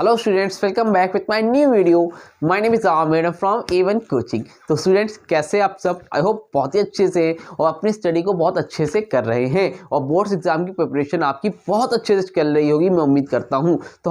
Hello students, welcome back with my new video. My name is Aamir from A1 coaching. तो students, कैसे आप सब? I hope बहुत ही अच्छे से और अपनी स्टडी को बहुत अच्छे से कर रहे हैं और बोर्ड्स एग्जाम की प्रिपरेशन आपकी बहुत अच्छे से चल रही होगी, मैं उम्मीद करता हूं। तो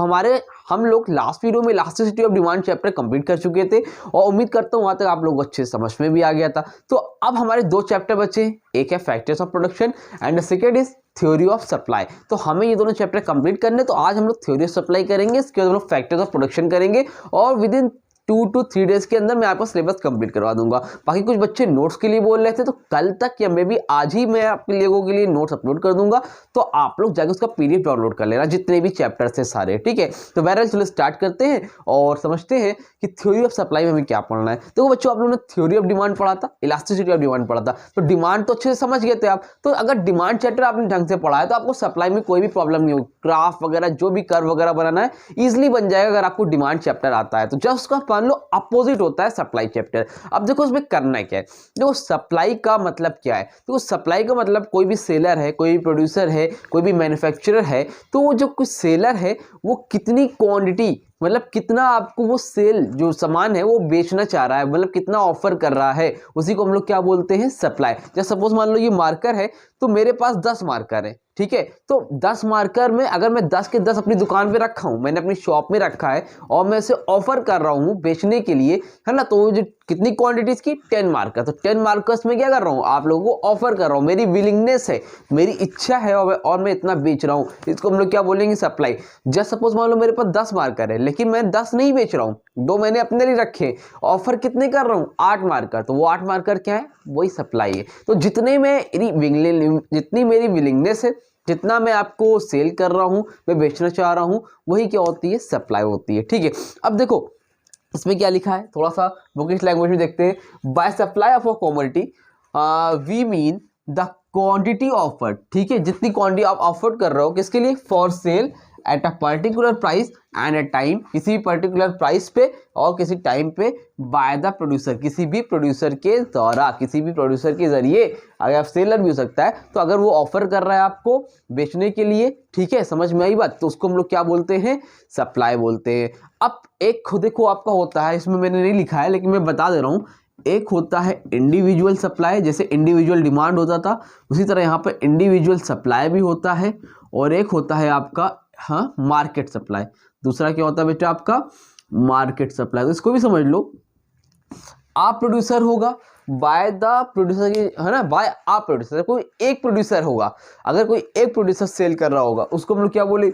हम लोग लास्ट वीडियो में elasticity of demand chapter complete कर चुके थे और उम्मीद करता हूं वहां तक आप लोग अच्छे समझ में भी आ गया था। तो अब हमारे दो चैप्टर बचे, एक है factors of production and the second is theory of supply. तो हमें ये दोनों चैप्टर कंप्लीट करने, तो आज हम लोग थ्योरी ऑफ सप्लाई करेंगे, इसके बाद हम लोग फैक्टर्स ऑफ प्रोडक्शन करेंगे और विद इन 2 to 3 डेज के अंदर मैं आपका सिलेबस कंप्लीट करवा दूंगा। बाकी कुछ बच्चे नोट्स के लिए बोल रहे थे, तो कल तक या मे बी आज ही मैं आपके लोगों के लिए नोट्स अपलोड कर दूंगा, तो आप लोग जाकर उसका PDF डाउनलोड कर लेना, जितने भी चैप्टर्स है सारे, ठीक है। तो बहरहाल चलो स्टार्ट करते हैं और समझते हैं कि थ्योरी ऑफ सप्लाई में हमें क्या पढ़ना है। तो बच्चों, आप लोगों ने थ्योरी ऑफ डिमांड पढ़ा था, इलास्टिसिटी ऑफ डिमांड पढ़ा था, तो डिमांड तो अच्छे से समझ गए थे आप। तो अगर डिमांड चैप्टर आपने ढंग से पढ़ा है तो आपको सप्लाई में कोई भी प्रॉब्लम नहीं होगी। ग्राफ वगैरह जो भी कर्व वगैरह बनाना है ईजिली बन जाएगा अगर आपको डिमांड चैप्टर आता है। तो जस्ट उसका मान लो अपोजिट होता है सप्लाई चैप्टर। अब देखो उसमें करना क्या है। देखो सप्लाई का मतलब क्या है। देखो सप्लाई का मतलब कोई भी सेलर है, कोई भी प्रोड्यूसर है, कोई भी मैन्युफैक्चरर है, तो वो जो कोई सेलर है वो कितनी क्वांटिटी, मतलब कितना आपको वो सेल जो सामान है वो बेचना चाह रहा है, मतलब कितना ऑफर कर रहा है, उसी को हम लोग क्या बोलते हैं, सप्लाई। जैसे सपोज मान लो ये मार्कर है, तो मेरे पास 10 मार्कर है, ठीक है। तो 10 मार्कर में अगर मैं 10 के 10 अपनी दुकान पे रखा हूं, मैंने अपनी शॉप में रखा है और मैं इसे ऑफर कर रहा हूं बेचने के लिए, है ना। तो जो कितनी क्वांटिटीज की, 10 मार्कर। तो 10 मार्कर्स में क्या कर रहा हूं, आप लोगों को ऑफर कर रहा हूं, मेरी विलिंगनेस है, मेरी इच्छा है और मैं इतना बेच रहा हूं, इसको हम लोग क्या बोलेंगे, सप्लाई। जस्ट सपोज मान लो मेरे पास 10 मार्कर है, लेकिन मैं 10 नहीं बेच रहा हूं, 2 मैंने अपने लिए रखे, ऑफर कितने कर रहा हूं, 8 मार्कर। तो वो 8 मार्कर क्या है, वही सप्लाई है। तो जितनी मेरी विलिंगनेस है, जितना मैं आपको सेल कर रहा हूं, मैं बेचना चाह रहा हूं, वही क्या होती है, सप्लाई होती है, ठीक है। अब देखो इसमें क्या लिखा है, थोड़ा सा बुकिश लैंग्वेज में देखते हैं। By supply of a commodity we mean the quantity offered, ठीक है, जितनी क्वांटिटी आप ऑफर कर रहे हो, किसके लिए, for sale at a particular price and a time, किसी भी पर्टिकुलर प्राइस पे और किसी टाइम पे, बाय द प्रोड्यूसर, किसी भी प्रोड्यूसर के द्वारा, किसी भी प्रोड्यूसर के जरिए। अगर आप सेलर भी हो सकता है, तो अगर वो ऑफर कर रहा है आपको बेचने के लिए, ठीक है, समझ में आई बात, तो उसको हम लोग क्या बोलते हैं, सप्लाई बोलते हैं। अब एक खुद देखो आपका होता है, इसमें मैंने नहीं लिखा है लेकिन मैं बता दे रहा हूँ, एक होता है इंडिविजुअल सप्लाई, जैसे इंडिविजुअल डिमांड होता था, उसी तरह यहाँ पर इंडिविजुअल सप्लाई भी होता है, और एक होता है आपका मार्केट सप्लाई। दूसरा क्या होता है बेटा, आपका मार्केट सप्लाई। तो इसको भी समझ लो, आप प्रोड्यूसर होगा, बाय द प्रोड्यूसर की, है ना, बाय आप प्रोड्यूसर, कोई एक प्रोड्यूसर होगा, अगर कोई एक प्रोड्यूसर सेल कर रहा होगा, उसको हम लोग क्या बोले,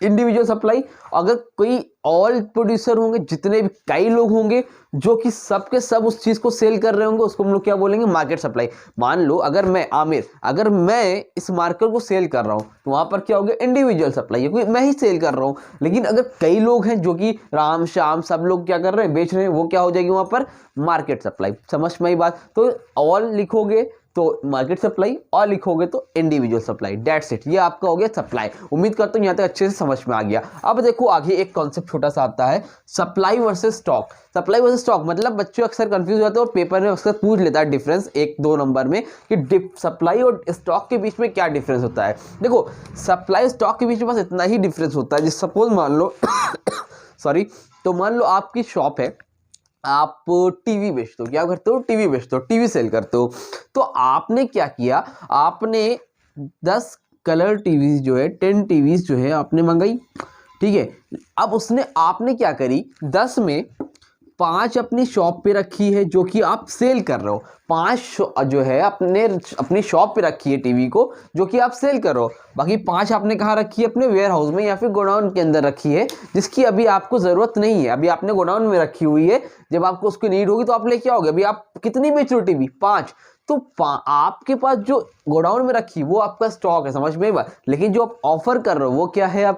इंडिविजुअल सप्लाई। अगर कोई ऑल प्रोड्यूसर होंगे, जितने भी कई लोग होंगे जो कि सब के सब उस चीज को सेल कर रहे होंगे, उसको हम लोग क्या बोलेंगे, मार्केट सप्लाई। मान लो अगर मैं आमिर, अगर मैं इस मार्कर को सेल कर रहा हूं, तो वहां पर क्या हो गया, इंडिविजुअल सप्लाई है, क्योंकि मैं ही सेल कर रहा हूं। लेकिन अगर कई लोग हैं जो कि राम श्याम सब लोग क्या कर रहे हैं, बेच रहे हैं, वो क्या हो जाएगी वहां पर, मार्केट सप्लाई। समझ में आई बात। तो ऑल लिखोगे तो मार्केट सप्लाई, और लिखोगे तो इंडिविजुअल सप्लाई, दैट्स इट। ये आपका हो गया सप्लाई। उम्मीद करता हूं यहां तक अच्छे से समझ में आ गया। अब देखो आगे एक कॉन्सेप्ट छोटा सा आता है, supply versus stock. Supply versus stock मतलब बच्चों अक्सर कंफ्यूज हो जाते हैं और पेपर में अक्सर पूछ लेता है डिफरेंस 1-2 नंबर में कि सप्लाई और स्टॉक के बीच में क्या डिफरेंस होता है। देखो सप्लाई स्टॉक के बीच में बस इतना ही डिफरेंस होता है। जिस सपोज मान लो सॉरी, तो मान लो आपकी शॉप है, आप टीवी बेचते हो, क्या करते हो, टीवी बेचते हो, टीवी सेल करते हो। तो आपने क्या किया, आपने 10 कलर टीवी जो है, 10 टीवीज जो है आपने मंगाई, ठीक है। अब आपने क्या करी, 10 में 5 अपनी शॉप पे रखी है जो कि आप सेल कर रहे हो, 5 जो है अपनी शॉप पे रखी है टीवी को, जो कि आप सेल कर रहे हो। बाकी 5 आपने कहाँ रखी है, अपने वेयर हाउस में या फिर गोडाउन के अंदर रखी है, जिसकी अभी आपको जरूरत नहीं है, अभी आपने गोडाउन में रखी हुई है, जब आपको उसकी नीड होगी तो आप लेके आओगे। अभी आप कितनी बेच रहे हो टीवी, 5, तो आपके पास जो गोडाउन में रखी वो आपका स्टॉक है, समझ में बात। लेकिन जो आप ऑफर कर रहे हो वो क्या है,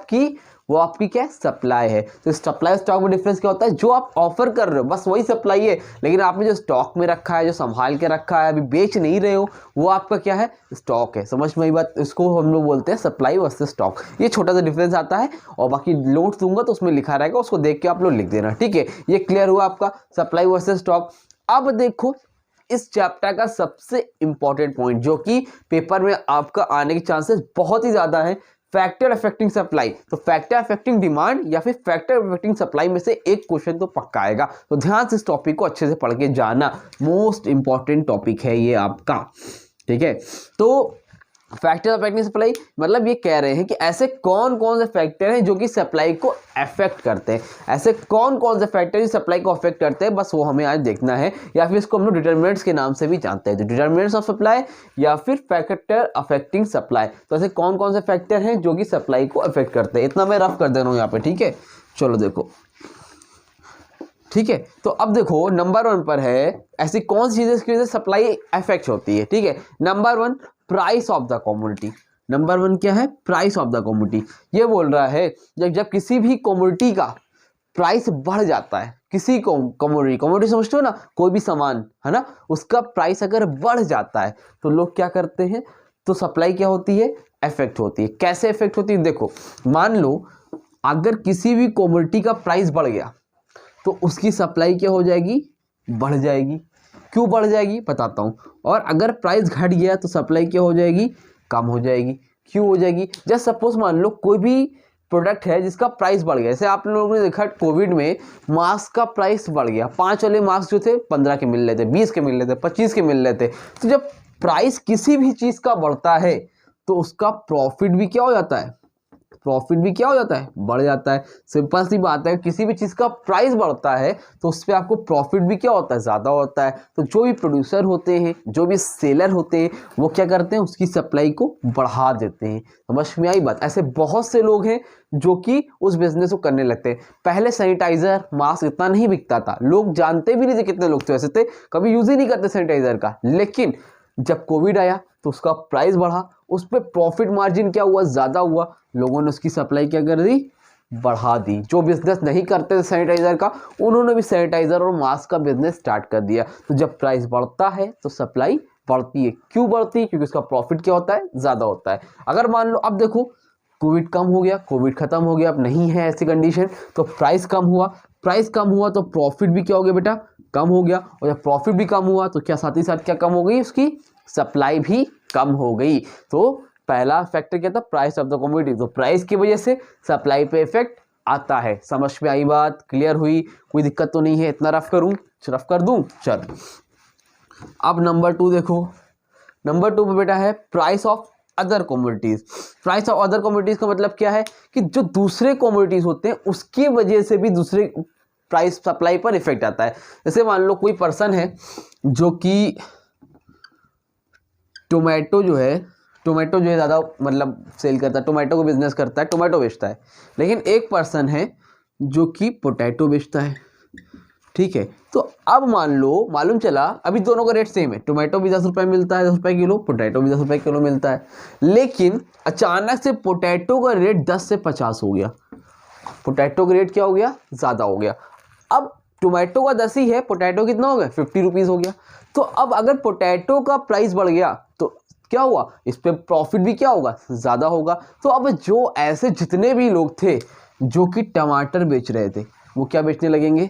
वो आपकी क्या, सप्लाई है। तो सप्लाई स्टॉक में डिफरेंस क्या होता है, जो आप ऑफर कर रहे हो बस वही सप्लाई है, लेकिन आपने जो स्टॉक में रखा है, जो संभाल के रखा है, अभी बेच नहीं रहे हो, वो आपका क्या है, स्टॉक है। समझ में आई बात। इसको हम लोग बोलते हैं सप्लाई वर्सेस स्टॉक। ये छोटा सा डिफरेंस आता है और बाकी नोट्स दूंगा तो उसमें लिखा रहेगा, उसको देख के आप लोग लिख देना, ठीक है। ये क्लियर हुआ आपका सप्लाई वर्सेस स्टॉक। अब देखो इस चैप्टर का सबसे इंपॉर्टेंट पॉइंट जो कि पेपर में आपका आने के चांसेस बहुत ही ज्यादा है, फैक्टर अफेक्टिंग सप्लाई, तो फैक्टर अफेक्टिंग डिमांड या फिर फैक्टर अफेक्टिंग सप्लाई में से एक क्वेश्चन तो पक्का आएगा। तो ध्यान से इस टॉपिक को अच्छे से पढ़ के जाना, मोस्ट इंपॉर्टेंट टॉपिक है ये आपका, ठीक है। तो फैक्टर अफेक्टिंग सप्लाई मतलब ये कह रहे हैं कि ऐसे कौन कौन से फैक्टर हैं जो कि सप्लाई को अफेक्ट करते हैं, ऐसे कौन कौन से फैक्टर जो सप्लाई को अफेक्ट करते हैं, बस वो हमें आज देखना है, या फिर इसको हम लोग डिटरमिनेंट्स के नाम से भी जानते हैं, तो डिटरमिनेंट्स ऑफ सप्लाई या फिर फैक्टर अफेक्टिंग सप्लाई। तो ऐसे कौन कौन से फैक्टर हैं जो कि सप्लाई को अफेक्ट करते हैं, इतना मैं रफ कर दे रहा हूँ यहाँ पे, ठीक है। चलो देखो, ठीक है। तो अब देखो नंबर 1 पर है ऐसी कौन सी चीजें जिसकी वजह से सप्लाई अफेक्ट होती है, ठीक है। Number 1 price of the commodity. Number 1 क्या है? Price of the commodity. ये बोल रहा है जब किसी भी कमोडिटी का प्राइस बढ़ जाता है, किसी को कमोडिटी समझते हो ना, कोई भी सामान है ना, उसका प्राइस अगर बढ़ जाता है तो लोग क्या करते हैं, तो सप्लाई क्या होती है? अफेक्ट होती है। कैसे अफेक्ट होती है? देखो, मान लो अगर किसी भी कमोडिटी का प्राइस बढ़ गया तो उसकी सप्लाई क्या हो जाएगी? बढ़ जाएगी। क्यों बढ़ जाएगी? बताता हूँ। और अगर प्राइस घट गया तो सप्लाई क्या हो जाएगी? कम हो जाएगी। क्यों हो जाएगी? जस्ट सपोज मान लो कोई भी प्रोडक्ट है जिसका प्राइस बढ़ गया, जैसे आप लोगों ने देखा कोविड में मास्क का प्राइस बढ़ गया, 5 वाले मास्क जो थे 15 के मिल रहे थे, 20 के मिल रहे थे, 25 के मिल रहे थे। तो जब प्राइस किसी भी चीज़ का बढ़ता है तो उसका प्रॉफिट भी क्या हो जाता है? प्रॉफिट भी क्या हो जाता है? बढ़ जाता है। सिंपल सी बात है, किसी भी चीज़ का प्राइस बढ़ता है तो उस पर आपको प्रॉफिट भी क्या होता है? ज़्यादा होता है। तो जो भी प्रोड्यूसर होते हैं, जो भी सेलर होते हैं, वो क्या करते हैं? उसकी सप्लाई को बढ़ा देते हैं। समझ में आई बात? ऐसे बहुत से लोग हैं जो कि उस बिजनेस को करने लगते हैं। पहले सैनिटाइजर मास्क इतना नहीं बिकता था, लोग जानते भी नहीं थे, कितने लोग तो ऐसे थे कभी यूज ही नहीं करते सैनिटाइजर का। लेकिन जब कोविड आया तो उसका प्राइस बढ़ा, उस पर प्रॉफिट मार्जिन क्या हुआ? ज़्यादा हुआ। लोगों ने उसकी सप्लाई क्या कर दी? बढ़ा दी। जो बिजनेस नहीं करते थे सैनिटाइजर का, उन्होंने भी सैनिटाइजर और मास्क का बिजनेस स्टार्ट कर दिया। तो जब प्राइस बढ़ता है तो सप्लाई बढ़ती है। क्यों बढ़ती है? क्योंकि उसका प्रॉफिट क्या होता है? ज़्यादा होता है। अगर मान लो अब देखो कोविड कम हो गया, कोविड खत्म हो गया, अब नहीं है ऐसी कंडीशन, तो प्राइस कम हुआ, प्राइस कम हुआ तो प्रॉफिट भी क्या हो गया बेटा? कम हो गया। और जब प्रॉफिट भी कम हुआ तो क्या साथ ही साथ क्या कम हो गई? उसकी सप्लाई भी कम हो गई। तो पहला फैक्टर क्या था? Price of the commodity. तो प्राइस की वजह से सप्लाई पे इफेक्ट आता है। समझ में आई बात? क्लियर हुई? कोई दिक्कत तो नहीं है? इतना रफ करूं? रफ कर दूं? चल, अब नंबर 2 देखो। नंबर 2 पे बेटा है price of other commodities. Price of other commodities का मतलब क्या है कि जो दूसरे कमोडिटीज होते हैं उसकी वजह से भी दूसरे प्राइस सप्लाई पर इफेक्ट आता है। जैसे मान लो कोई पर्सन है जो कि टोमेटो जो है ज़्यादा मतलब सेल करता है, टोमेटो को बिजनेस करता है, टोमेटो बेचता है। लेकिन एक पर्सन है जो कि पोटैटो बेचता है, ठीक है। तो अब मान लो, मालूम चला अभी दोनों का रेट सेम है, टोमेटो भी 10 रुपये मिलता है, 10 रुपये किलो, पोटैटो भी 10 रुपये किलो मिलता है। लेकिन अचानक से पोटैटो का रेट 10 से 50 हो गया। पोटैटो का रेट क्या हो गया? ज़्यादा हो गया। अब टोमेटो का 10 ही है, पोटैटो कितना हो गया? 50 रुपीज़ हो गया। तो अब अगर पोटैटो का प्राइस बढ़ गया तो क्या हुआ? इस पे प्रॉफिट भी क्या होगा? ज़्यादा होगा। तो अब जो ऐसे जितने भी लोग थे जो कि टमाटर बेच रहे थे, वो क्या बेचने लगेंगे?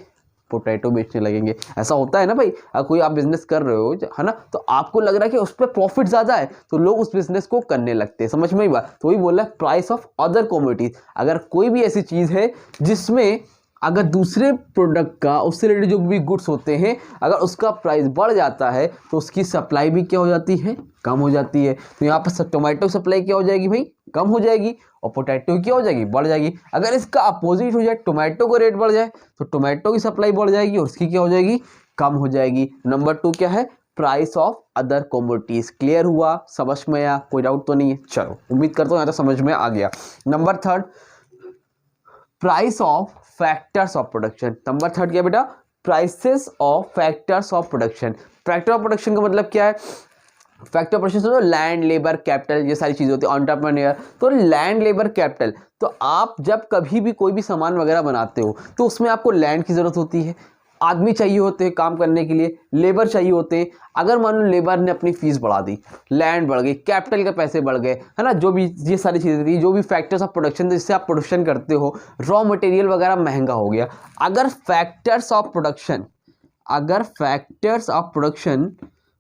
पोटैटो बेचने लगेंगे। ऐसा होता है ना भाई, कोई आप बिजनेस कर रहे हो है ना, तो आपको लग रहा है कि उस पर प्रॉफिट ज़्यादा है तो लोग उस बिजनेस को करने लगते हैं। समझ में ही बात? तो वही बोल रहा है प्राइस ऑफ अदर कमोडिटीज। अगर कोई भी ऐसी चीज़ है जिसमें अगर दूसरे प्रोडक्ट का, उससे रिलेटेड जो भी गुड्स होते हैं, अगर उसका प्राइस बढ़ जाता है तो उसकी सप्लाई भी क्या हो जाती है? कम हो जाती है। तो यहाँ पर टोमेटो सप्लाई क्या हो जाएगी भाई? कम हो जाएगी। और पोटैटो क्या हो जाएगी? बढ़ जाएगी। अगर इसका अपोजिट हो जाए, टोमेटो का रेट बढ़ जाए तो टोमेटो की सप्लाई बढ़ जाएगी और उसकी क्या हो जाएगी? कम हो जाएगी। नंबर 2 क्या है? Price of other commodities. Clear हुआ? समझ में आया? कोई डाउट तो नहीं है? चलो, उम्मीद करता हूँ यहाँ तक समझ में आ गया। Number 3 price of factors of production. Number 3 क्या बेटा? Prices of factors of production. Factor of production का मतलब क्या है? फैक्टर ऑफ प्रोडक्शन तो लैंड, लेबर, कैपिटल, ये सारी चीज़ें होती है। एंटरप्रेन्योर, तो लैंड, लेबर, कैपिटल। तो आप जब कभी भी कोई भी सामान वगैरह बनाते हो तो उसमें आपको लैंड की ज़रूरत होती है, आदमी चाहिए होते हैं काम करने के लिए, लेबर चाहिए होते हैं। अगर मान लो लेबर ने अपनी फीस बढ़ा दी, लैंड बढ़ गई, कैपिटल के पैसे बढ़ गए, है ना, जो भी ये सारी चीज़ें थी, जो भी फैक्टर्स ऑफ प्रोडक्शन जिससे आप प्रोडक्शन करते हो, रॉ मटेरियल वगैरह महंगा हो गया। अगर फैक्टर्स ऑफ प्रोडक्शन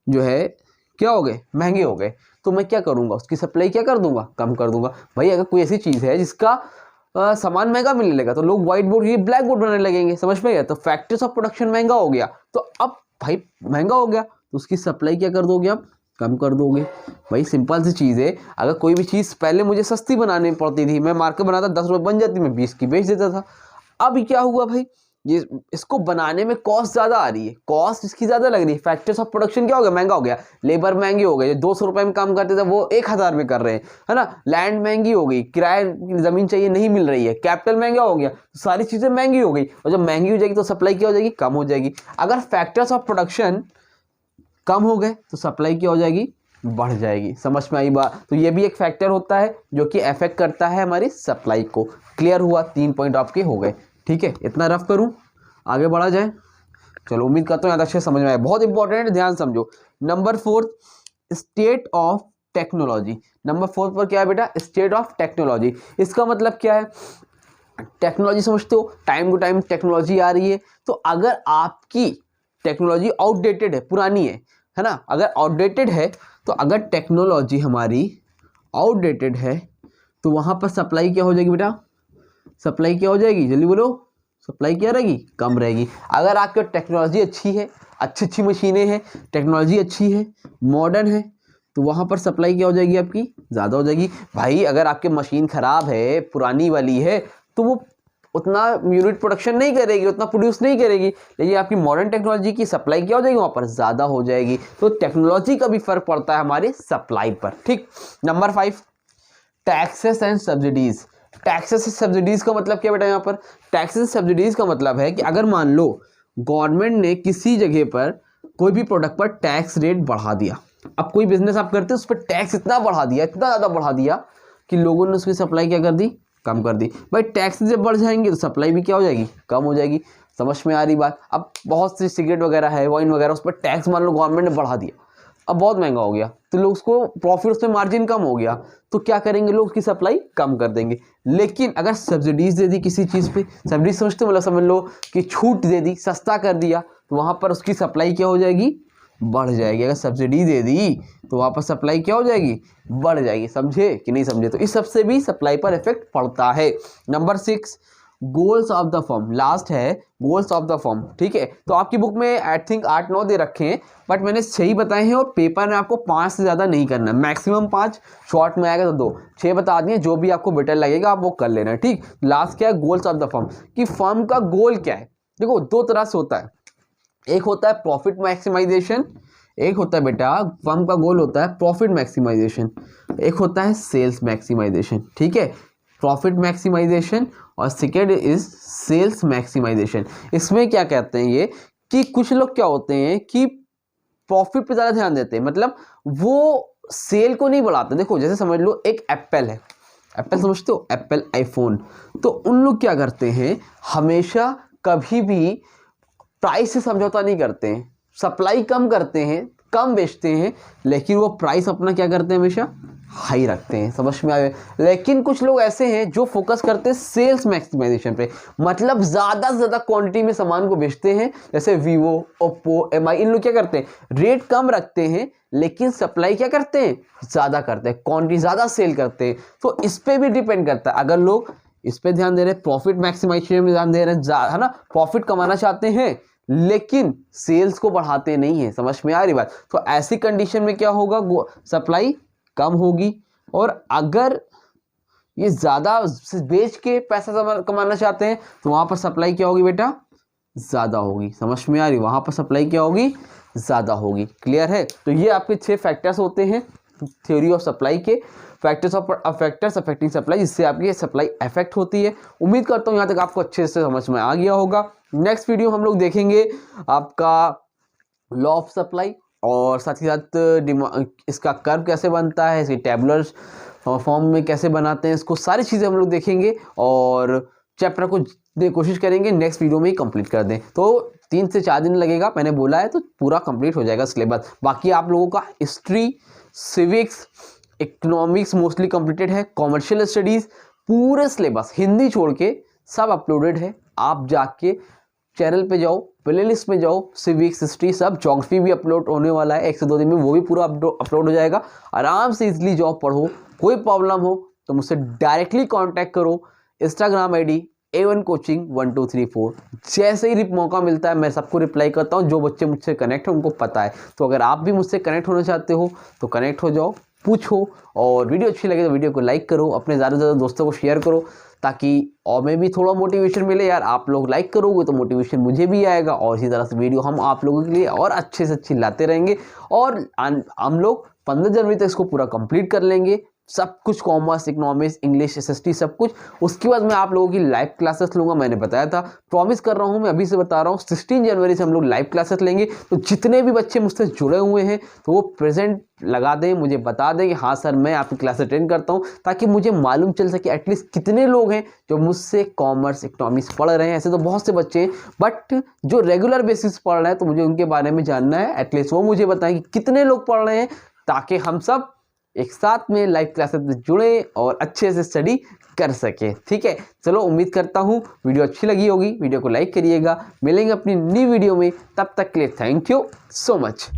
जो है क्या हो गए? महंगे हो गए, तो मैं क्या करूँगा, उसकी सप्लाई क्या कर दूंगा, कम कर दूंगा। भाई अगर कोई ऐसी चीज़ है जिसका सामान महंगा मिलने लगा तो लोग व्हाइट बोर्ड ये ब्लैक बोर्ड बनाने लगेंगे, समझ में गया। तो फैक्टर्स ऑफ प्रोडक्शन महंगा हो गया, तो अब भाई महंगा हो गया तो उसकी सप्लाई क्या कर दोगे आप, कम कर दोगे। भाई सिंपल सी चीज़ है, अगर कोई भी चीज़ पहले मुझे सस्ती बनानी पड़ती थी, मैं मार्केट बनाता 10 रुपये बन जाती, मैं 20 की बेच देता था। अब क्या हुआ भाई, ये इसको बनाने में कॉस्ट ज़्यादा आ रही है, कॉस्ट इसकी ज़्यादा लग रही है। फैक्टर्स ऑफ प्रोडक्शन क्या हो गया, महंगा हो गया। लेबर महंगे हो गए, जो 200 रुपये में काम करते थे वो 1000 में कर रहे हैं, है ना। लैंड महंगी हो गई, किराए की ज़मीन चाहिए नहीं मिल रही है, कैपिटल महंगा हो गया, तो सारी चीज़ें महंगी हो गई। और जब महंगी हो जाएगी तो सप्लाई क्या हो जाएगी, कम हो जाएगी। अगर फैक्टर्स ऑफ प्रोडक्शन कम हो गए तो सप्लाई क्या हो जाएगी, बढ़ जाएगी। समझ में आई बात। तो ये भी एक फैक्टर होता है जो कि अफेक्ट करता है हमारी सप्लाई को। क्लियर हुआ, 3 पॉइंट आपके हो गए। ठीक है, इतना रफ करूं, आगे बढ़ा जाए। चलो उम्मीद करता हूँ यहाँ तक अच्छे समझ में आया। बहुत इंपॉर्टेंट है, ध्यान समझो। Number 4 state of technology. Number 4 पर क्या है बेटा, स्टेट ऑफ टेक्नोलॉजी। इसका मतलब क्या है, टेक्नोलॉजी समझते हो, टाइम टू टाइम टेक्नोलॉजी आ रही है। तो अगर आपकी टेक्नोलॉजी आउटडेटेड है, पुरानी है ना, अगर आउटडेटेड है तो अगर टेक्नोलॉजी हमारी आउटडेटेड है तो वहाँ पर सप्लाई क्या हो जाएगी बेटा, सप्लाई क्या हो जाएगी, जल्दी बोलो, सप्लाई क्या रहेगी, कम रहेगी। अगर आपकी टेक्नोलॉजी अच्छी है, अच्छी मशीनें हैं, टेक्नोलॉजी अच्छी है, मॉडर्न है, तो वहाँ पर सप्लाई क्या हो जाएगी आपकी, ज़्यादा हो जाएगी। भाई अगर आपकी मशीन ख़राब है, पुरानी वाली है, तो वो उतना यूनिट प्रोडक्शन नहीं करेगी, उतना प्रोड्यूस नहीं करेगी। लेकिन आपकी मॉडर्न टेक्नोलॉजी की सप्लाई क्या हो जाएगी, वहाँ पर ज़्यादा हो जाएगी। तो टेक्नोलॉजी का भी फ़र्क पड़ता है हमारे सप्लाई पर। ठीक, number 5 taxes and subsidies. Taxes and subsidies का मतलब क्या बेटा, यहाँ पर टैक्सेस एंड सब्सिडीज़ का मतलब है कि अगर मान लो गवर्नमेंट ने किसी जगह पर कोई भी प्रोडक्ट पर टैक्स रेट बढ़ा दिया। अब कोई बिजनेस आप करते हैं, उस पर टैक्स इतना बढ़ा दिया, इतना ज़्यादा बढ़ा दिया कि लोगों ने उसकी सप्लाई क्या कर दी, कम कर दी। भाई टैक्स जब बढ़ जाएंगे तो सप्लाई भी क्या हो जाएगी, कम हो जाएगी। समझ में आ रही बात। अब बहुत सी सिगरेट वगैरह है, वाइन वगैरह, उस पर टैक्स मान लो गवर्नमेंट ने बढ़ा दिया, अब बहुत महंगा हो गया, तो लोग उसको प्रॉफिट, उसमें मार्जिन कम हो गया, तो क्या करेंगे लोग, उसकी सप्लाई कम कर देंगे। लेकिन अगर सब्सिडीज़ दे दी किसी चीज़ पे, सब्सिडीज समझते हो, मतलब समझ लो कि छूट दे दी, सस्ता कर दिया, तो वहाँ पर उसकी सप्लाई क्या हो जाएगी, बढ़ जाएगी। अगर सब्सिडी दे दी तो वहाँ पर सप्लाई क्या हो जाएगी, बढ़ जाएगी। समझे कि नहीं समझे। तो इस सबसे भी सप्लाई पर इफेक्ट पड़ता है। Number 6 goals of the firm. Last है गोल्स ऑफ द फर्म। ठीक है, तो आपकी बुक में आई थिंक 8-9 दे रखे हैं, बट मैंने 6 बताए हैं, और पेपर में आपको 5 से ज़्यादा नहीं करना है, मैक्सिमम 5, शॉर्ट में आएगा तो 2, 6 बता दिए, जो भी आपको बेटर लगेगा आप वो कर लेना। ठीक, लास्ट क्या है, गोल्स ऑफ द फर्म, कि फर्म का गोल क्या है। देखो 2 तरह से होता है, एक होता है प्रॉफिट मैक्सिमाइजेशन, एक होता है बेटा फर्म का गोल होता है प्रॉफिट मैक्सिमाइजेशन, एक होता है सेल्स मैक्सिमाइजेशन। ठीक है, प्रॉफिट मैक्सिमाइजेशन और सेकेंड इज सेल्स मैक्सिमाइजेशन। इसमें क्या कहते हैं ये, कि कुछ लोग क्या होते हैं कि प्रॉफिट पे ज़्यादा ध्यान देते हैं, मतलब वो सेल को नहीं बढ़ाते। देखो जैसे समझ लो एक एप्पल है, एप्पल समझते हो, एप्पल आईफोन, तो उन लोग क्या करते हैं, हमेशा कभी भी प्राइस से समझौता नहीं करते हैं, सप्लाई कम करते हैं, कम बेचते हैं, लेकिन वो प्राइस अपना क्या करते हैं, हमेशा हाई रखते हैं। समझ में आए। लेकिन कुछ लोग ऐसे हैं जो फोकस करते हैं सेल्स मैक्सिमाइजेशन पे, मतलब ज़्यादा से ज़्यादा क्वांटिटी में सामान को बेचते हैं। जैसे वीवो, ओप्पो, एमआई, इन लोग क्या करते हैं, रेट कम रखते हैं, लेकिन सप्लाई क्या करते हैं, ज़्यादा करते हैं, क्वांटिटी ज़्यादा सेल करते हैं। तो इस पर भी डिपेंड करता है। अगर लोग इस पर ध्यान दे रहे हैं, प्रॉफिट मैक्सिमाइजेशन में ध्यान दे रहे हैं, है ना, प्रॉफिट कमाना चाहते हैं लेकिन सेल्स को बढ़ाते नहीं है। समझ में आ रही बात। तो ऐसी कंडीशन में क्या होगा, सप्लाई कम होगी, और अगर ये ज़्यादा बेच के पैसा कमाना चाहते हैं तो वहाँ पर सप्लाई क्या होगी बेटा, ज़्यादा होगी। समझ में आ रही, वहाँ पर सप्लाई क्या होगी, ज़्यादा होगी। क्लियर है। तो ये आपके 6 फैक्टर्स होते हैं थ्योरी ऑफ सप्लाई के, factors of factors affecting supply, जिससे आपकी सप्लाई अफेक्ट होती है। उम्मीद करता हूँ यहाँ तक आपको अच्छे से समझ में आ गया होगा। नेक्स्ट वीडियो हम लोग देखेंगे आपका लॉ ऑफ सप्लाई, और साथ ही साथ इसका कर्व कैसे बनता है, इसकी टेबुलर फॉर्म में कैसे बनाते हैं, इसको सारी चीज़ें हम लोग देखेंगे, और चैप्टर को कोशिश करेंगे नेक्स्ट वीडियो में ही कंप्लीट कर दें। तो 3 से 4 दिन लगेगा, मैंने बोला है, तो पूरा कंप्लीट हो जाएगा सिलेबस। बाकी आप लोगों का history, civics, economics mostly completed है, कॉमर्शियल स्टडीज़ पूरे सिलेबस हिंदी छोड़ के सब अपलोडेड है। आप जाके चैनल पे जाओ, प्लेलिस्ट में जाओ, सिविक्स, हिस्ट्री, सब, ज्योग्राफी भी अपलोड होने वाला है 1 से 2 दिन में, वो भी पूरा अपलोड हो जाएगा। आराम से इजीली जाओ, पढ़ो। कोई प्रॉब्लम हो तो मुझसे डायरेक्टली कांटेक्ट करो। Instagram ID A1 coaching 1234। जैसे ही मौका मिलता है मैं सबको रिप्लाई करता हूँ। जो बच्चे मुझसे कनेक्ट हैं उनको पता है। तो अगर आप भी मुझसे कनेक्ट होना चाहते हो तो कनेक्ट हो जाओ, पूछो। और वीडियो अच्छी लगे तो वीडियो को लाइक करो, अपने ज़्यादा से ज़्यादा दोस्तों को शेयर करो, ताकि और मैं भी थोड़ा मोटिवेशन मिले। यार आप लोग लाइक करोगे तो मोटिवेशन मुझे भी आएगा, और इसी तरह से वीडियो हम आप लोगों के लिए और अच्छे से अच्छी लाते रहेंगे। और हम लोग 15 जनवरी तक इसको पूरा कंप्लीट कर लेंगे, सब कुछ, कॉमर्स, इकोनॉमिक्स, इंग्लिश, SST, सब कुछ। उसके बाद मैं आप लोगों की लाइव क्लासेस लूँगा। मैंने बताया था, प्रॉमिस कर रहा हूँ, मैं अभी से बता रहा हूँ, 16 जनवरी से हम लोग लाइव क्लासेस लेंगे। तो जितने भी बच्चे मुझसे जुड़े हुए हैं तो वो प्रेजेंट लगा दें, मुझे बता दें कि हाँ सर मैं आपकी क्लास अटेंड करता हूँ, ताकि मुझे मालूम चल सके एटलीस्ट कितने लोग हैं जो मुझसे कॉमर्स, इकोनॉमिक्स पढ़ रहे हैं। ऐसे तो बहुत से बच्चे हैं, बट जो रेगुलर बेसिस पढ़ रहे हैं तो मुझे उनके बारे में जानना है। एटलीस्ट वो मुझे बताएं कि कितने लोग पढ़ रहे हैं, ताकि हम सब एक साथ में लाइव क्लासेस में जुड़े और अच्छे से स्टडी कर सके। ठीक है, चलो, उम्मीद करता हूँ वीडियो अच्छी लगी होगी। वीडियो को लाइक करिएगा। मिलेंगे अपनी नई वीडियो में, तब तक के लिए थैंक यू सो मच।